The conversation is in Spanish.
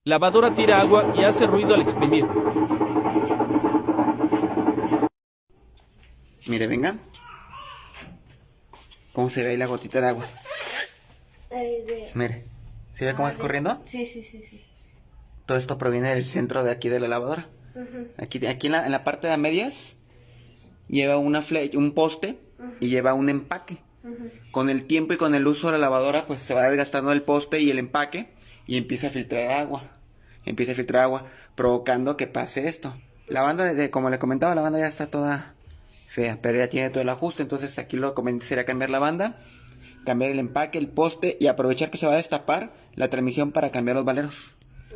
Lavadora tira agua y hace ruido al exprimir. Mire, venga. ¿Cómo se ve ahí la gotita de agua? Mire. ¿Se ve cómo es corriendo? Sí, sí, sí, sí. Todo esto proviene del centro de aquí de la lavadora. Aquí en la parte de a medias lleva un poste y lleva un empaque. Con el tiempo y con el uso de la lavadora, pues se va desgastando el poste y el empaque y empieza a filtrar agua. Empieza a filtrar agua, provocando que pase esto. La banda, como le comentaba, la banda ya está toda fea, pero ya tiene todo el ajuste. Entonces aquí lo conveniente sería cambiar la banda, cambiar el empaque, el poste y aprovechar que se va a destapar la transmisión para cambiar los valeros.